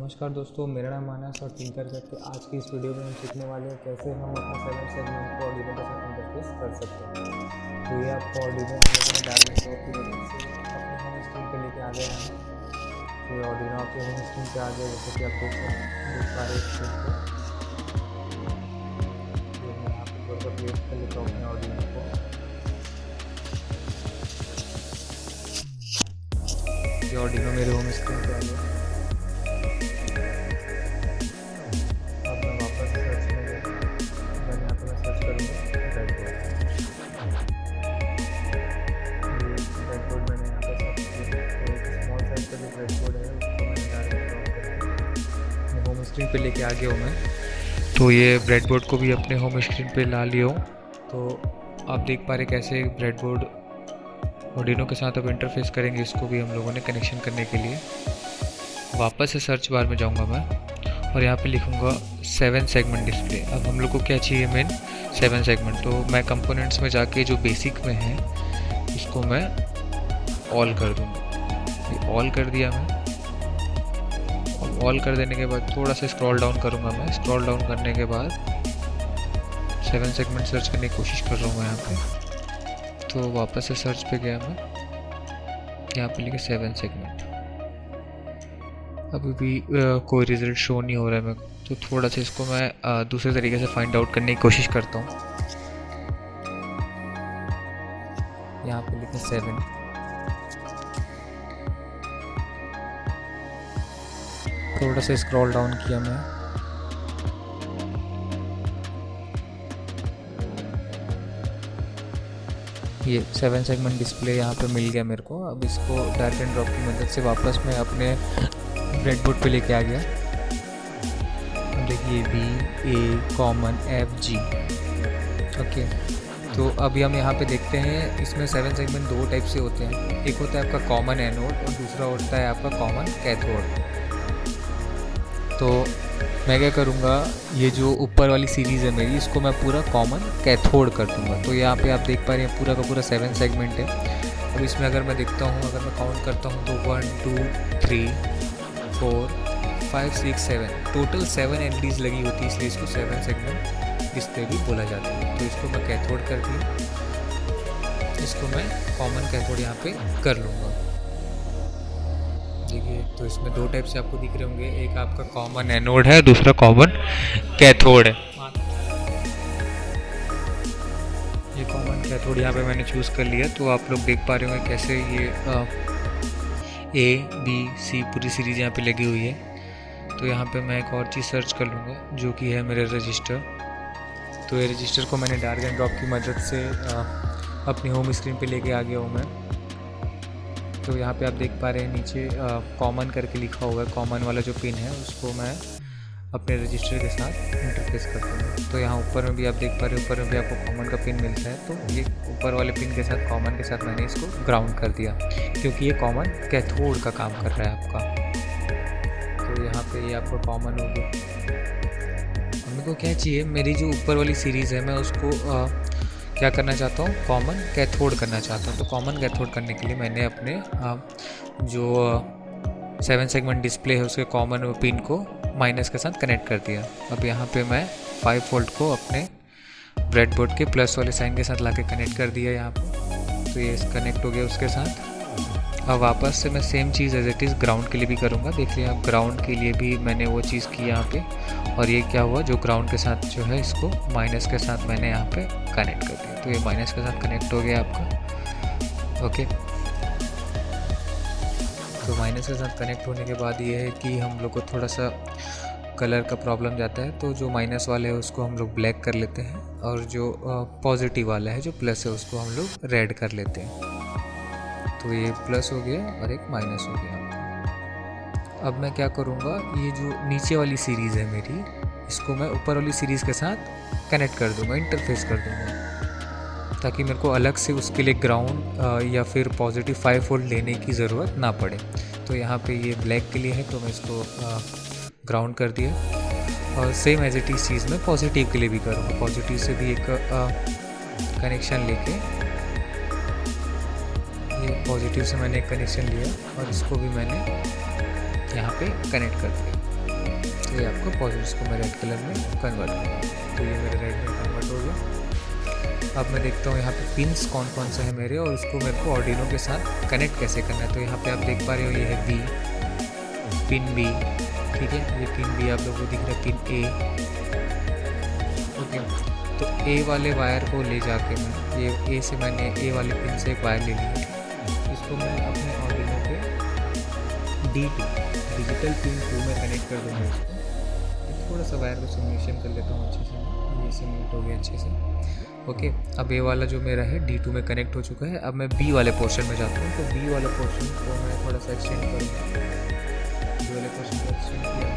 नमस्कार दोस्तों, मेरा नाम मानस और टिंकर करके आज की इस वीडियो में हम सीखने वाले हैं कैसे हम अपना 7 सेगमेंट को ऑर्डिनो के साथ इंटरफेस कर सकते हैं। तो ये आपको ऑर्डिनो हम लोगों ने डार्क नेटवर्क की मदद से अपने होम स्क्रीन पे लेके आ गए हैं। तो ये ऑर्डिनो आपके होम स्क्रीन पे आ गया, जैसे कि आप देख पा रहे हैं स्क्रीन पे। तो मैं यहाँ पे थोड़ा सा प्लेस कर लेता हूँ अपने ऑर्डिनो को। ये ऑर्डिनो मेरे होम स्क्रीन पे आ गया। स्क्रीन पे लेके आ गया हूँ मैं। तो ये ब्रेडबोर्ड को भी अपने होम स्क्रीन पे ला लिया हूँ। तो आप देख पा रहे कैसे ब्रेडबोर्ड ऑर्डिनो के साथ अब इंटरफेस करेंगे। इसको भी हम लोगों ने कनेक्शन करने के लिए वापस से सर्च बार में जाऊँगा मैं और यहाँ पे लिखूँगा 7 सेगमेंट डिस्प्ले। अब हम लोग को क्या चाहिए, मेन 7 सेगमेंट। तो मैं कंपोनेंट्स में जाके जो बेसिक में है इसको मैं ऑल कर दूँगा। ये ऑल कर दिया मैं। ऑल कर देने के बाद थोड़ा सा स्क्रॉल डाउन करूँगा मैं। स्क्रॉल डाउन करने के बाद 7 सेगमेंट सर्च करने की कोशिश कर रहा हूँ मैं यहाँ पे। तो वापस से सर्च पे गया मैं, यहाँ पे लिखे 7 सेगमेंट। अभी भी कोई रिजल्ट शो नहीं हो रहा है मेरे को। तो थोड़ा सा इसको मैं दूसरे तरीके से फाइंड आउट करने की कोशिश करता हूँ। यहाँ पे लिखे 7। थोड़ा सा स्क्रॉल डाउन किया मैं। ये 7 सेगमेंट डिस्प्ले यहाँ पे मिल गया मेरे को। अब इसको ड्रैग एंड ड्रॉप की मदद से वापस मैं अपने ब्रेडबोर्ड पे लेके आ गया। देखिए B A common F G। Okay, तो अभी हम यहाँ पे देखते हैं इसमें 7 सेगमेंट दो टाइप से होते हैं। एक होता है आपका कॉमन एनोड और दूसरा होता है आपका कॉमन कैथोड। तो मैं क्या करूँगा, ये जो ऊपर वाली सीरीज़ है मेरी, इसको मैं पूरा कॉमन कैथोड कर दूँगा। तो यहाँ पे आप देख पा रहे हैं पूरा का पूरा 7 सेगमेंट है। अब इसमें अगर मैं देखता हूँ, अगर मैं काउंट करता हूँ तो 1 2 3 4 5 6 7 टोटल 7 एलईडीज लगी होती है, इसलिए इसको 7 सेगमेंट डिस्प्ले भी बोला जाता है। तो इसको मैं कैथोड कर दिया, इसको मैं कॉमन कैथोड यहाँ पे कर लूँगा। देखिए, तो इसमें दो टाइप से आपको दिख रहे होंगे, एक आपका कॉमन एनोड है, दूसरा कॉमन कैथोड है। ये कॉमन कैथोड यहाँ पे मैंने चूज़ कर लिया। तो आप लोग देख पा रहे होंगे कैसे ये A B C पूरी सीरीज यहाँ पे लगी हुई है। तो यहाँ पे मैं एक और चीज़ सर्च कर लूँगा जो कि है मेरे रजिस्टर। तो ये रजिस्टर को मैंने ड्रैग एंड ड्रॉप की मदद से अपनी होम स्क्रीन पे लेके आ गया हूँ मैं। तो यहाँ पे आप देख पा रहे हैं नीचे कॉमन करके लिखा हुआ है। कॉमन वाला जो पिन है उसको मैं अपने रजिस्टर के साथ इंटरफेस करता हूँ। तो यहाँ ऊपर में भी आप देख पा रहे हैं, ऊपर में भी आपको कॉमन का पिन मिलता है। तो ये ऊपर वाले पिन के साथ, कॉमन के साथ मैंने इसको ग्राउंड कर दिया, क्योंकि ये कॉमन कैथोड का काम कर रहा है आपका। तो यहाँ पे ये आपका कॉमन हो गया। मेरे को क्या चाहिए, मेरी जो ऊपर वाली सीरीज़ है मैं उसको क्या करना चाहता हूँ, कॉमन कैथोड करना चाहता हूँ। तो कॉमन कैथोड करने के लिए मैंने अपने जो 7 सेगमेंट डिस्प्ले है उसके कॉमन पिन को माइनस के साथ कनेक्ट कर दिया। अब यहाँ पे मैं 5 वोल्ट को अपने ब्रेडबोर्ड के प्लस वाले साइन के साथ लाके कनेक्ट कर दिया यहाँ पे। तो ये कनेक्ट हो गया उसके साथ। अब वापस से मैं सेम चीज़ एज इट इज़ ग्राउंड के लिए भी करूँगा। देखिए, अब ग्राउंड के लिए भी मैंने वो चीज़ की यहाँ पे। और ये क्या हुआ, जो ग्राउंड के साथ जो है इसको माइनस के साथ मैंने यहाँ पे कनेक्ट कर दिया। तो ये माइनस के साथ कनेक्ट हो गया आपका। ओके, तो माइनस के साथ कनेक्ट होने के बाद ये है कि हम लोग को थोड़ा सा कलर का प्रॉब्लम जाता है। तो जो माइनस वाला है उसको हम लोग ब्लैक कर लेते हैं और जो पॉजिटिव वाला है जो प्लस है उसको हम लोग रेड कर लेते हैं। तो ये प्लस हो गया और एक माइनस हो गया। अब मैं क्या करूँगा, ये जो नीचे वाली सीरीज़ है मेरी, इसको मैं ऊपर वाली सीरीज़ के साथ कनेक्ट कर दूँगा, इंटरफेस कर दूँगा, ताकि मेरे को अलग से उसके लिए ग्राउंड या फिर पॉजिटिव 5 वोल्ट लेने की ज़रूरत ना पड़े। तो यहाँ पे ये ब्लैक के लिए है तो मैं इसको ग्राउंड कर दिया। और सेम एज इट इस चीज़ में पॉजिटिव के लिए भी करूँगा। पॉजिटिव से भी एक कनेक्शन लेके, ये पॉजिटिव से मैंने एक कनेक्शन लिया और इसको भी मैंने यहाँ पे कनेक्ट कर दिया। ये आपका पॉजिटिव, इसको मैं रेड कलर में कन्वर्ट करूँगा। तो ये मेरा रेड में कन्वर्ट हो गया। अब मैं देखता हूँ यहाँ पे पिन्स कौन कौन से हैं मेरे, और उसको मेरे को आर्डिनो के साथ कनेक्ट कैसे करना है। तो यहाँ पे आप देख पा रहे हो ये है बी, पिन बी, ठीक है। ये पिन बी आप लोगों को दिख रहा है, पिन ए, ओके। तो ए वाले वायर को ले जाके मैं ये ए से मैंने ए वाले पिन से एक वायर ले लिया, इसको मैं अपने आर्डिनो पे D2 डिजिटल पिन 2 में कनेक्ट कर दूँगा इसको। थोड़ा सा वायर को सिमुलेशन कर लेता हूँ अच्छे से, ये सिमुलेट हो गया अच्छे से, ओके। अब ए वाला जो मेरा है D2 में कनेक्ट हो चुका है। अब मैं बी वाले पोर्शन में जाता हूँ। तो बी वाला पोर्शन को मैं थोड़ा सा एक्सटेंड करूँगा, बी वाले पोर्शन को एक्सटेंड किया।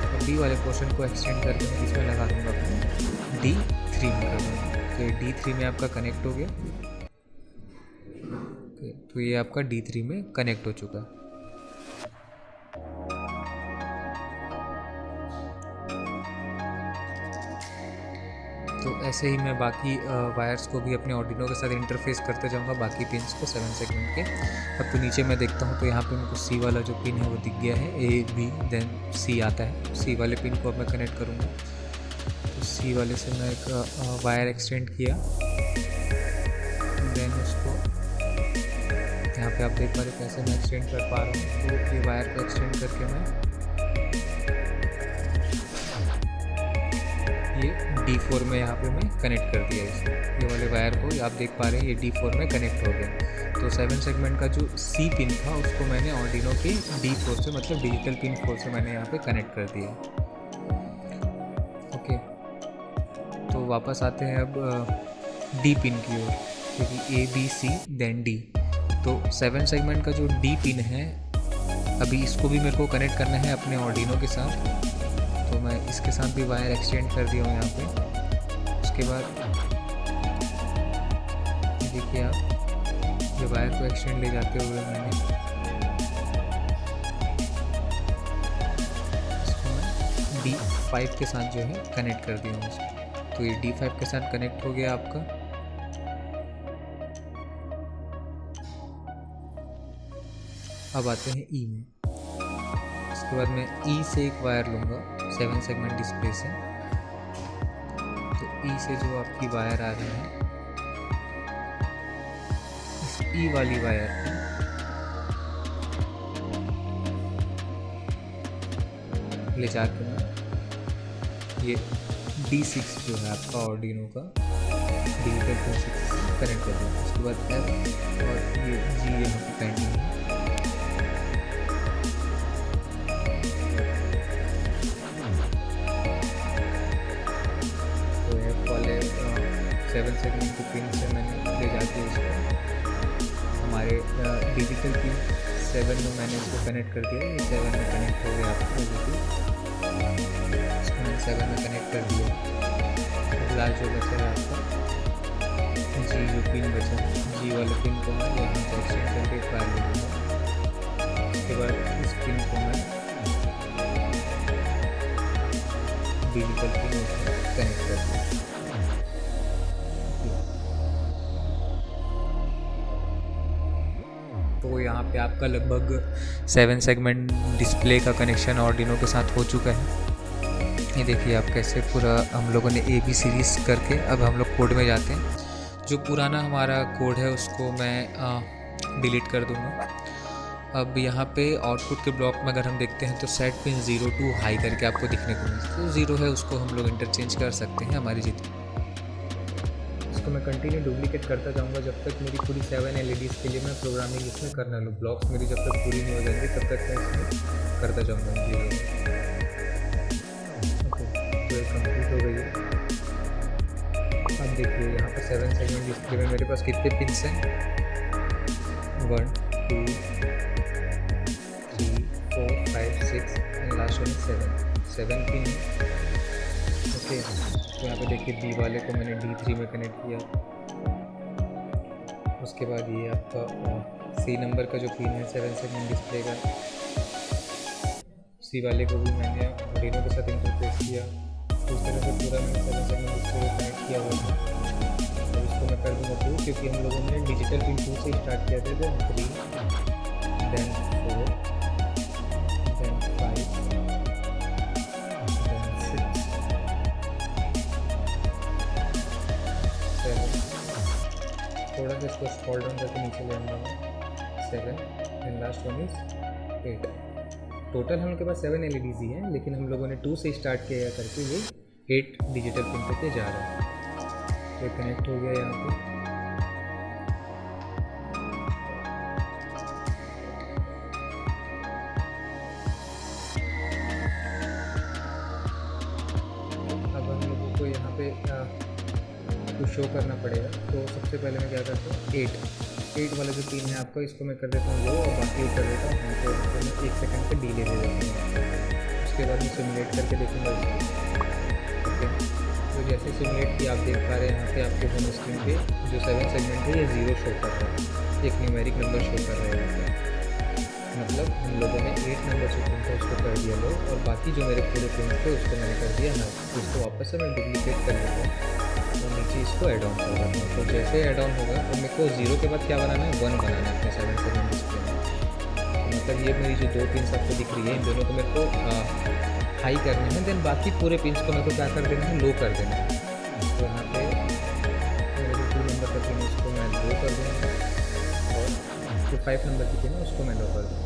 अब बी वाले पोर्शन को एक्सटेंड करके मैं इसमें लगा दूँगा अपने D3 में कर दूँगा। तो ये D3 में आपका कनेक्ट हो गया, ओके। तो ये आपका D3 में कनेक्ट हो चुका है। तो ऐसे ही मैं बाकी वायर्स को भी अपने आर्डिनो के साथ इंटरफेस करते जाऊंगा, बाकी पिन्स को 7 सेगमेंट के। अब तो नीचे मैं देखता हूँ, तो यहाँ पे मेरे को सी वाला जो पिन है वो दिख गया है, ए बी देन सी आता है। सी वाले पिन को अब मैं कनेक्ट करूँगा। तो सी वाले से मैं एक वायर एक्सटेंड किया, देन उसको यहाँ पे आप देख पा रहे कैसे मैं एक्सटेंड कर पा रहा हूँ। तो ये वायर को एक्सटेंड करके मैं ये D4 में यहाँ पे मैं कनेक्ट कर दिया इसको। ये वाले वायर को आप देख पा रहे हैं, ये D4 में कनेक्ट हो गया। तो 7 सेगमेंट का जो C पिन था उसको मैंने आर्डिनो के D4 से, मतलब डिजिटल पिन 4 से मैंने यहाँ पे कनेक्ट कर दिया, ओके। तो वापस आते हैं अब D पिन की ओर, क्योंकि A B C then D। तो 7 सेगमेंट का जो D पिन है, अभी इसको भी मेरे को कनेक्ट करना है अपने आर्डिनो के साथ। तो मैं इसके साथ भी वायर एक्सटेंड कर दिया हूँ यहाँ पे। उसके बाद देखिए आप, ये वायर को एक्सटेंड ले जाते हुए मैंने इसको मैं D5 के साथ जो है कनेक्ट कर दिया हूँ इसको। तो ये D5 के साथ कनेक्ट हो गया आपका। अब आते हैं E में। उसके बाद मैं E से एक वायर लूँगा 7 सेगमेंट डिस्प्ले से। तो E से जो आपकी वायर आ रही है, इस E वाली वायर ले जाकर मैं ये D6 जो है आपका आर्डिनो का डिजिटल पिन 6 कनेक्ट कर दूँगा। उसके बाद F और ये G यहाँ पे पेंडिंग है। तो F वाले 7 सेगमेंट के पिन से मैंने ले जाके इसको हमारे डिजिटल पिन 7 में मैंने इसको कनेक्ट कर दिया। ये 7 में कनेक्ट हो गया आपको, इसको मैंने 7 में कनेक्ट कर दिया। अगला जो बचा है आपका G जो पिन बचा है, G वाले पिन को मैं यहाँ से एक्सटेंड करके फायर ले लूँगा। उसके बाद इस पिन को मैं डिजिटल पिन कनेक्ट कर दूँगा। तो यहाँ पे आपका लगभग 7 सेगमेंट डिस्प्ले का कनेक्शन आर्डिनो के साथ हो चुका है। ये देखिए आप कैसे पूरा हम लोगों ने AB सीरीज़ करके अब हम लोग कोड में जाते हैं। जो पुराना हमारा कोड है उसको मैं डिलीट कर दूँगा। अब यहाँ पे आउटपुट के ब्लॉक में अगर हम देखते हैं तो सेट पिन 0 to हाई करके आपको दिखने को मिलता है। तो 0 है उसको हम लोग इंटरचेंज कर सकते हैं हमारी जितनी। इसको मैं कंटिन्यू डुप्लीकेट करता जाऊँगा जब तक मेरी पूरी 7 LEDs के लिए मैं प्रोग्रामिंग इसमें करना लूँ। ब्लॉक्स मेरी जब तक पूरी नहीं हो जाएंगी तब तक मैं इसमें करता जाऊँगा। ओके, तो कंप्लीट हो गई है। अब देखिए यहाँ पर 7 सेगमेंट डिस्प्ले में मेरे पास कितने पिन्स हैं, 1 2 3 4 5 6 and last one 7 pin. Okay, तो यहाँ पे देखिए बी वाले को मैंने D3 में कनेक्ट किया। उसके बाद ये आपका C नंबर का जो पिन है 7 सेगमेंट डिस्प्ले का, C वाले को भी मैंने आर्डिनो के साथ इंटरफेस किया। उस तरह से पूरा मैंने 7 सेगमेंट डिस्प्ले को कनेक्ट किया हुआ था। तो इसको मैं कर दूँगा 2, क्योंकि हम लोगों ने डिजिटल पिन 2 से स्टार्ट किया था, देन 3 देन 4 देन 5 थोड़ा सा इसको स्क्रॉल डाउन करके नीचे ले आऊँगा 7 and last one is 8। Total हम लोग के पास 7 LEDs ही हैं, लेकिन हम लोगों ने 2 से स्टार्ट किया करके ये 8 डिजिटल पिन पे जा रहा है। तो कनेक्ट हो गया यहाँ पे। अब हम लोगों को यहाँ पे कुछ शो करना पड़ेगा। तो सबसे पहले मैं क्या करता हूँ, 8 वाला जो पिन है आपका, इसको मैं कर देता हूँ लो और बाकी कर देता हूँ हमको। मैं 1 सेकंड पे डीले दे देता हूँ। उसके बाद मैं सिमुलेट करके देखूँगा इसको। ओके, तो जैसे सिमुलेट की आप देख पा रहे हैं यहाँ पे आपके होम स्क्रीन पे जो 7 सेगमेंट है ये 0 शो कर रहा है, एक न्यूमेरिक नंबर शो कर रहा है। मतलब हम लोगों ने 8 नंबर से पिन था उसको कर दिया लो, और बाकी जो मेरे पूरे पिन थे उसको मैंने कर दिया ना। उसको वापस से मैं डुप्लीकेट कर लेता हूँ और नीचे इसको ऐड ऑन कर देता हूँ। तो जैसे ऐड ऑन होगा तो मेरे को 0 के बाद क्या बनाना है, 1 बनाना है अपने 7 सेगमेंट डिस्प्ले में। तो मतलब ये मेरी जो 2 पिन्स आपको दिख रही है, इन दोनों को मेरे को हाई करना है, देन बाकी पूरे पिन्स को मेरे को क्या कर देना है, लो कर देना है। तो यहाँ पे मेरे जो 2 नंबर का पिन उसको मैं लो कर दूँगा और जो 5 नंबर की पिन है उसको मैं लो कर दूँगा।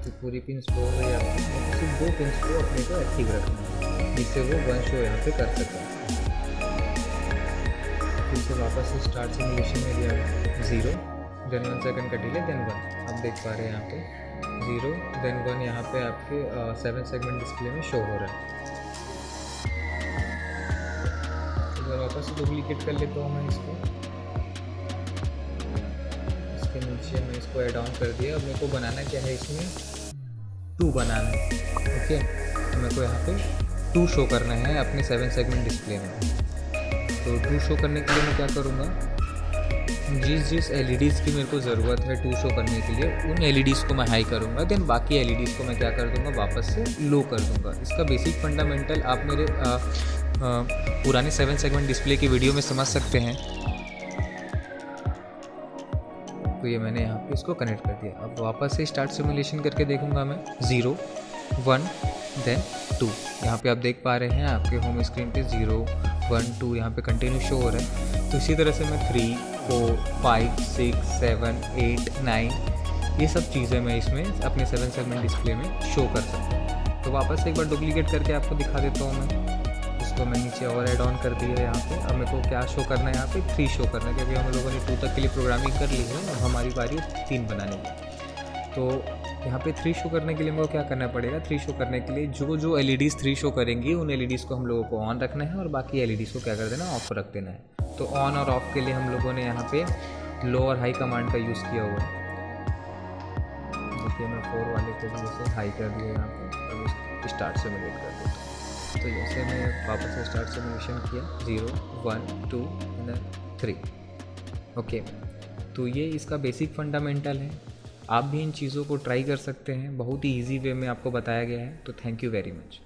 तो पूरी पिन लो हो गई आपकी। सिर्फ 2 पिन्स को अपने को एक्टिव रखना है जिससे वो 1 शो यहाँ पे कर सकें। फिर से वापस से स्टार्ट सिमुलेशन में दिया 0 देन 1 सेकंड का डिले देन 1। आप देख पा रहे हैं यहाँ पे 0 देन 1 यहाँ पे आपके 7 सेगमेंट डिस्प्ले में शो हो रहा है। अगर वापस से डुप्लीकेट कर लेता हूँ मैं इसको, इसके नीचे मैं इसको ऐड ऑन कर दिया। अब मेरे को बनाना क्या है, इसमें 2 बनाना है। ओके, तो मेरे को यहाँ पे 2 शो करना है अपने 7 सेगमेंट डिस्प्ले में। तो 2 शो करने के लिए मैं क्या करूँगा, जिस LEDs की मेरे को ज़रूरत है 2 शो करने के लिए उन LEDs को मैं हाई करूँगा, देन बाकी LEDs को मैं क्या कर दूँगा, वापस से लो कर दूँगा। इसका बेसिक फंडामेंटल आप मेरे पुराने 7 सेगमेंट डिस्प्ले की वीडियो में समझ सकते हैं। तो ये मैंने यहाँ पे इसको कनेक्ट कर दिया। अब वापस से स्टार्ट सिमुलेशन करके देखूँगा मैं 0 1 देन 2। यहाँ पे आप देख पा रहे हैं आपके होम स्क्रीन पे 0 1 2 यहाँ पे कंटिन्यू शो हो रहा है। तो इसी तरह से मैं 3 4 5 6 7 8 9 ये सब चीज़ें मैं इसमें अपने 7 सेगमेंट डिस्प्ले में शो कर सकता हूँ। तो वापस से एक बार डुप्लीकेट करके आपको दिखा देता हूँ मैं। इसको मैं नीचे और ऐड ऑन कर दिया है यहाँ पे। अब मेरे को क्या शो करना है, यहाँ पे 3 शो करना है, क्योंकि हम लोगों ने 2 तक के लिए प्रोग्रामिंग कर ली है। अब हमारी बारी 3 बनाने की। तो यहाँ पे 3 शो करने के लिए मेरे को क्या करना पड़ेगा, 3 शो करने के लिए जो LEDs 3 शो करेंगी उन LEDs को हम लोगों को ऑन रखना है और बाकी LEDs को क्या कर देना, ऑफ रख देना है। तो ऑन और ऑफ के लिए हम लोगों ने यहाँ पे लो और हाई कमांड का यूज़ किया हुआ है। देखिए मैं 4 वाले को भी जैसे हाई कर दिया यहाँ पे, अब स्टार्ट सिमुलेट कर देता हूँ। तो जैसे मैं वापस से स्टार्ट सिमुलेशन किया 0 1 2 3। ओके, तो ये इसका बेसिक फंडामेंटल है। आप भी इन चीज़ों को ट्राई कर सकते हैं, बहुत ही ईजी वे में आपको बताया गया है। तो थैंक यू वेरी मच।